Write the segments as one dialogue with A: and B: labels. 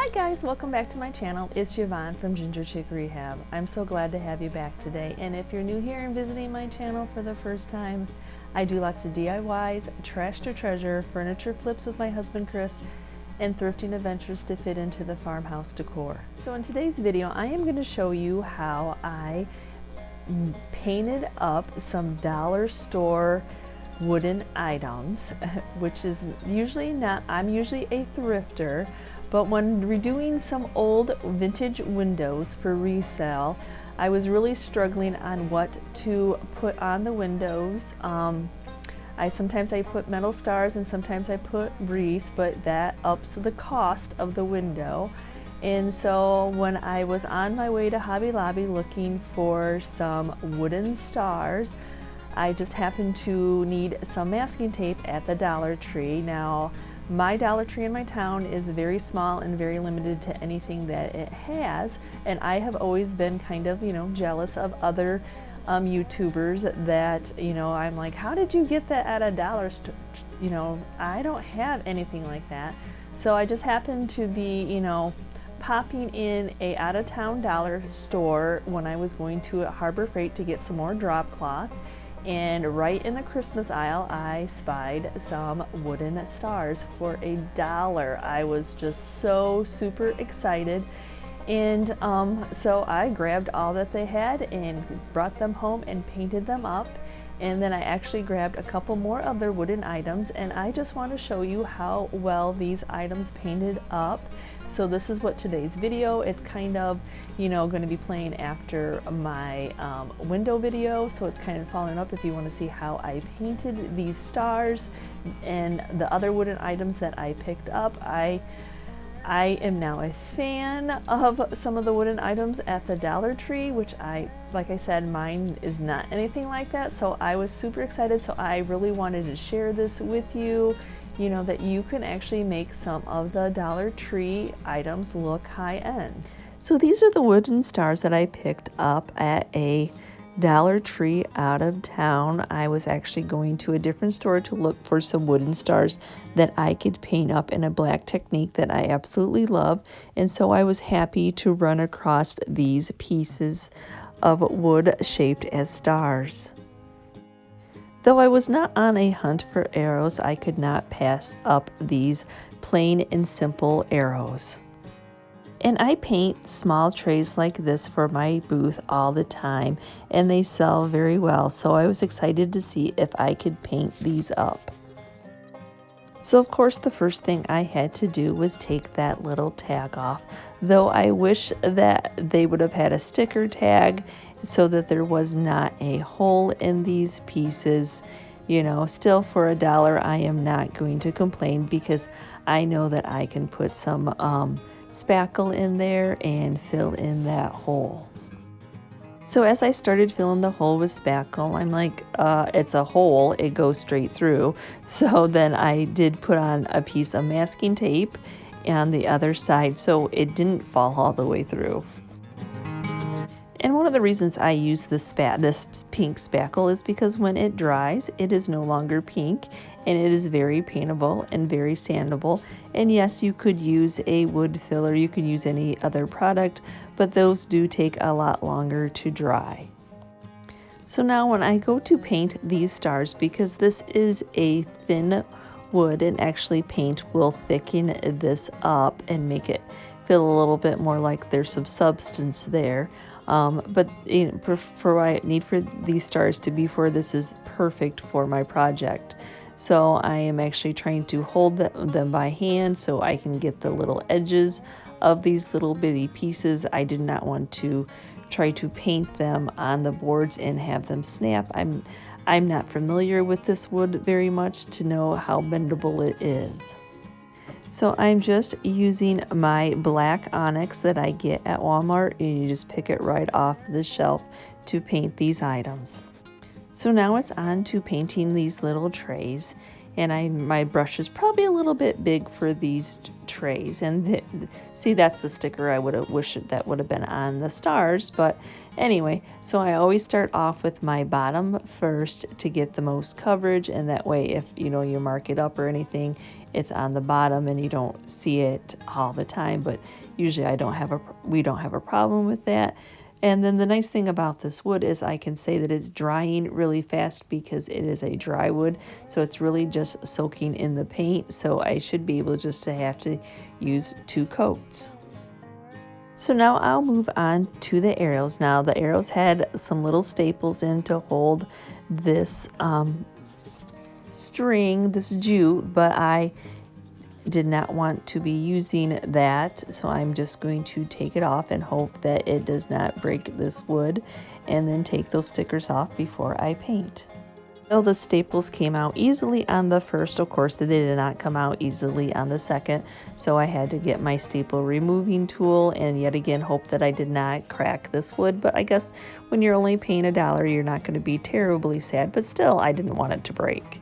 A: Hi guys, welcome back to my channel. It's Yvonne from Ginger Chick Rehab. I'm so glad to have you back today, and if you're new here and visiting my channel for the first time, I do lots of DIYs, trash to treasure, furniture flips with my husband Chris, and thrifting adventures to fit into the farmhouse decor. So in today's video, I am going to show you how I painted up some dollar store wooden items, which is usually not, I'm usually a thrifter, but when redoing some old vintage windows for resale, I was really struggling on what to put on the windows. Sometimes I put metal stars and sometimes I put wreaths, but that ups the cost of the window. And so when I was on my way to Hobby Lobby looking for some wooden stars, I just happened to need some masking tape at the Dollar Tree. Now, my Dollar Tree in my town is very small and very limited to anything that it has, and I have always been kind of, jealous of other YouTubers that, I'm like, how did you get that at a dollar store? I don't have anything like that. So I just happened to be, popping in a out-of-town dollar store when I was going to Harbor Freight to get some more drop cloth. And right in the Christmas aisle, I spied some wooden stars for $1. I was just so super excited. And so I grabbed all that they had and brought them home and painted them up. And then I actually grabbed a couple more of their wooden items, and I just want to show you how well these items painted up. So this is what today's video is kind of, going to be playing after my window video. So it's kind of following up if you want to see how I painted these stars and the other wooden items that I picked up. I am now a fan of some of the wooden items at the Dollar Tree, which like I said, mine is not anything like that. So I was super excited. So I really wanted to share this with you, that you can actually make some of the Dollar Tree items look high end. So these are the wooden stars that I picked up at a Dollar Tree out of town. I was actually going to a different store to look for some wooden stars that I could paint up in a black technique that I absolutely love, and so I was happy to run across these pieces of wood shaped as stars. Though I was not on a hunt for arrows, I could not pass up these plain and simple arrows. And I paint small trays like this for my booth all the time, and they sell very well, so I was excited to see if I could paint these up. So of course the first thing I had to do was take that little tag off, though I wish that they would have had a sticker tag so that there was not a hole in these pieces. Still for $1 I am not going to complain, because I know that I can put some spackle in there and fill in that hole. So as I started filling the hole with spackle, I'm like, it's a hole, it goes straight through. So then I did put on a piece of masking tape on the other side so it didn't fall all the way through. And one of the reasons I use this pink spackle is because when it dries, it is no longer pink, and it is very paintable and very sandable. And yes, you could use a wood filler, you could use any other product, but those do take a lot longer to dry. So now when I go to paint these stars, because this is a thin wood and actually paint will thicken this up and make it feel a little bit more like there's some substance there. But for what I need for these stars to be for, this is perfect for my project. So I am actually trying to hold them by hand so I can get the little edges of these little bitty pieces. I did not want to try to paint them on the boards and have them snap. I'm not familiar with this wood very much to know how bendable it is. So I'm just using my black onyx that I get at Walmart, and you just pick it right off the shelf to paint these items. So now it's on to painting these little trays, and my brush is probably a little bit big for these trays. And see, that's the sticker I would have wished that would have been on the stars. But anyway, so I always start off with my bottom first to get the most coverage, and that way if you mark it up or anything, it's on the bottom and you don't see it all the time. But usually we don't have a problem with that. And then the nice thing about this wood is I can say that it's drying really fast because it is a dry wood. So it's really just soaking in the paint. So I should be able just to have to use 2 coats. So now I'll move on to the arrows. Now the arrows had some little staples in to hold this string, this jute, but I did not want to be using that, so I'm just going to take it off and hope that it does not break this wood, and then take those stickers off before I paint. Well, the staples came out easily on the first. Of course, they did not come out easily on the second, so I had to get my staple removing tool and yet again hope that I did not crack this wood. But I guess when you're only paying $1, you're not going to be terribly sad, but still I didn't want it to break.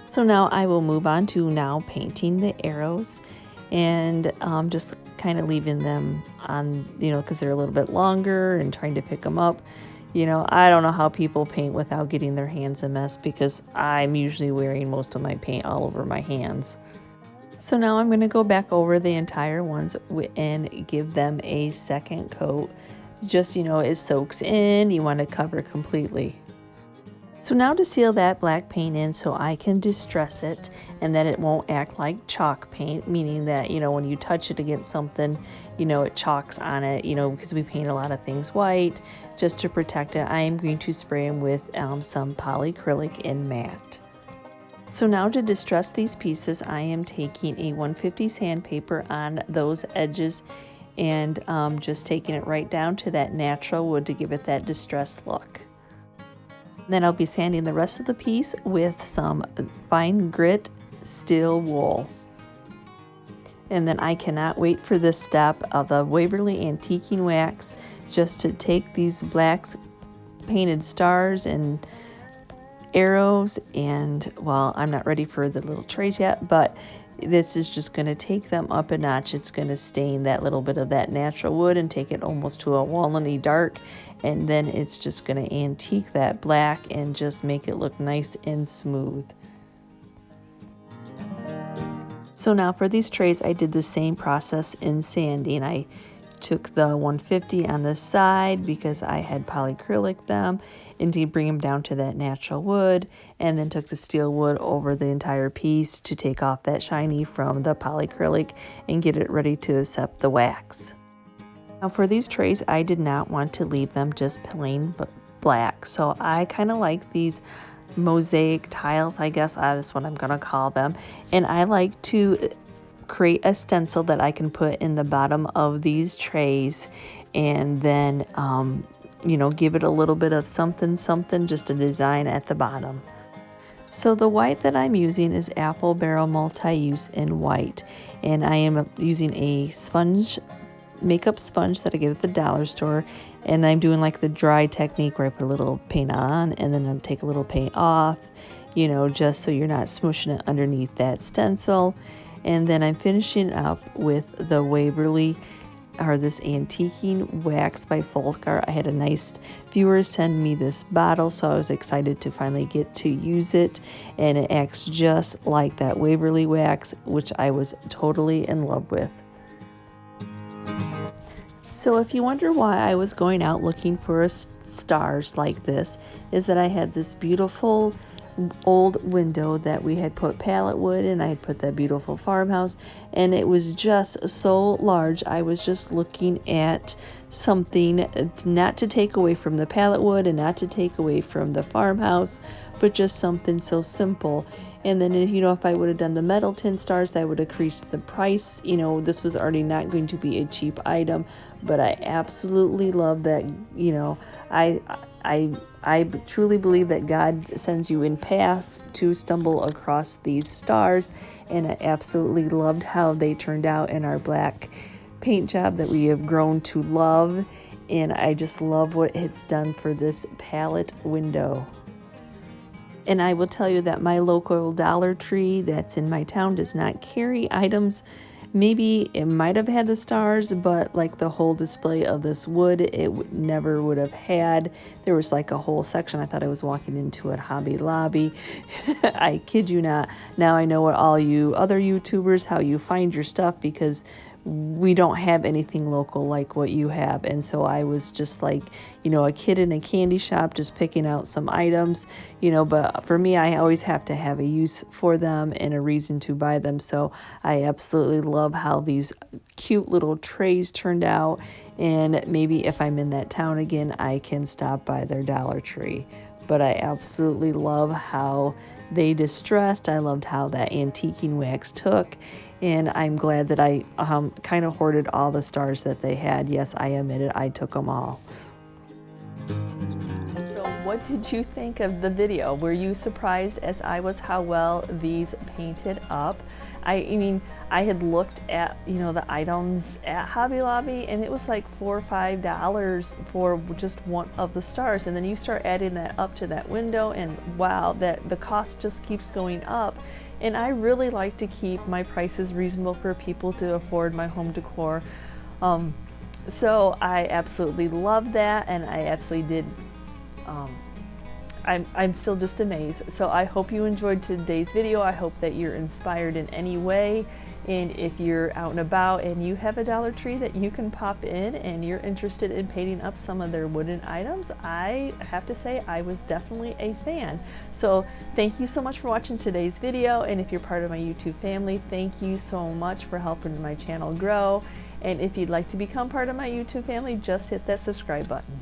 A: So now I will move on to now painting the arrows, and just kind of leaving them on, because they're a little bit longer, and trying to pick them up. I don't know how people paint without getting their hands a mess, because I'm usually wearing most of my paint all over my hands. So now I'm going to go back over the entire ones and give them a second coat. Just, it soaks in, you want to cover completely. So now to seal that black paint in so I can distress it and that it won't act like chalk paint, meaning that, when you touch it against something, it chalks on it, because we paint a lot of things white. Just to protect it, I am going to spray them with some polycrylic in matte. So now to distress these pieces, I am taking a 150 sandpaper on those edges and just taking it right down to that natural wood to give it that distressed look. Then I'll be sanding the rest of the piece with some fine grit steel wool. And then I cannot wait for this step of the Waverly antiquing wax, just to take these black painted stars and arrows, and well, I'm not ready for the little trays yet, but this is just going to take them up a notch. It's going to stain that little bit of that natural wood and take it almost to a walnut-y dark, and then it's just going to antique that black and just make it look nice and smooth. So now for these trays, I did the same process in sanding. I took the 150 on the side because I had polycrylic them, and to bring them down to that natural wood, and then took the steel wood over the entire piece to take off that shiny from the polycrylic and get it ready to accept the wax. Now for these trays, I did not want to leave them just plain black, so I kind of like these mosaic tiles, I guess that's what I'm gonna call them, and I like to create a stencil that I can put in the bottom of these trays, and then give it a little bit of something, just a design at the bottom. So the white that I'm using is Apple Barrel Multi-Use in white, and I am using a makeup sponge that I get at the dollar store, and I'm doing like the dry technique where I put a little paint on and then I'll take a little paint off, just so you're not smushing it underneath that stencil. And then I'm finishing up with the Waverly, or this antiquing wax by Folkart. I had a nice viewer send me this bottle, so I was excited to finally get to use it, and it acts just like that Waverly wax, which I was totally in love with. So if you wonder why I was going out looking for stars like this, is that I had this beautiful old window that we had put pallet wood in. I had put that beautiful farmhouse, and it was just so large. I was just looking at something not to take away from the pallet wood and not to take away from the farmhouse, but just something so simple. And then if I would have done the metal tin stars, that would have increased the price. This was already not going to be a cheap item, but I absolutely love that. I truly believe that God sends you in paths to stumble across these stars, and I absolutely loved how they turned out in our black paint job that we have grown to love, and I just love what it's done for this pallet window.
B: And I will tell you that my local Dollar Tree that's in my town does not carry items. Maybe it might have had the stars, but like the whole display of this wood, it never would have had. There was like a whole section. I thought I was walking into a Hobby Lobby. I kid you not. Now I know what all you other YouTubers, how you find your stuff, because we don't have anything local like what you have. And so I was just like, you know, a kid in a candy shop just picking out some items, you know, but for me, I always have to have a use for them and a reason to buy them. So I absolutely love how these cute little trays turned out. And maybe if I'm in that town again, I can stop by their Dollar Tree. But I absolutely love how they distressed. I loved how that antiquing wax took. And I'm glad that I kind of hoarded all the stars that they had. Yes, I admit it, I took them all.
A: So what did you think of the video? Were you surprised as I was how well these painted up? I mean, I had looked at, you know, the items at Hobby Lobby, and it was like $4 or $5 for just one of the stars. And then you start adding that up to that window, and wow, that the cost just keeps going up. And I really like to keep my prices reasonable for people to afford my home decor. So I absolutely love that, and I absolutely did. I'm still just amazed. So I hope you enjoyed today's video. I hope that you're inspired in any way. And if you're out and about and you have a Dollar Tree that you can pop in and you're interested in painting up some of their wooden items, I have to say I was definitely a fan. So thank you so much for watching today's video. And if you're part of my YouTube family, thank you so much for helping my channel grow. And if you'd like to become part of my YouTube family, just hit that subscribe button.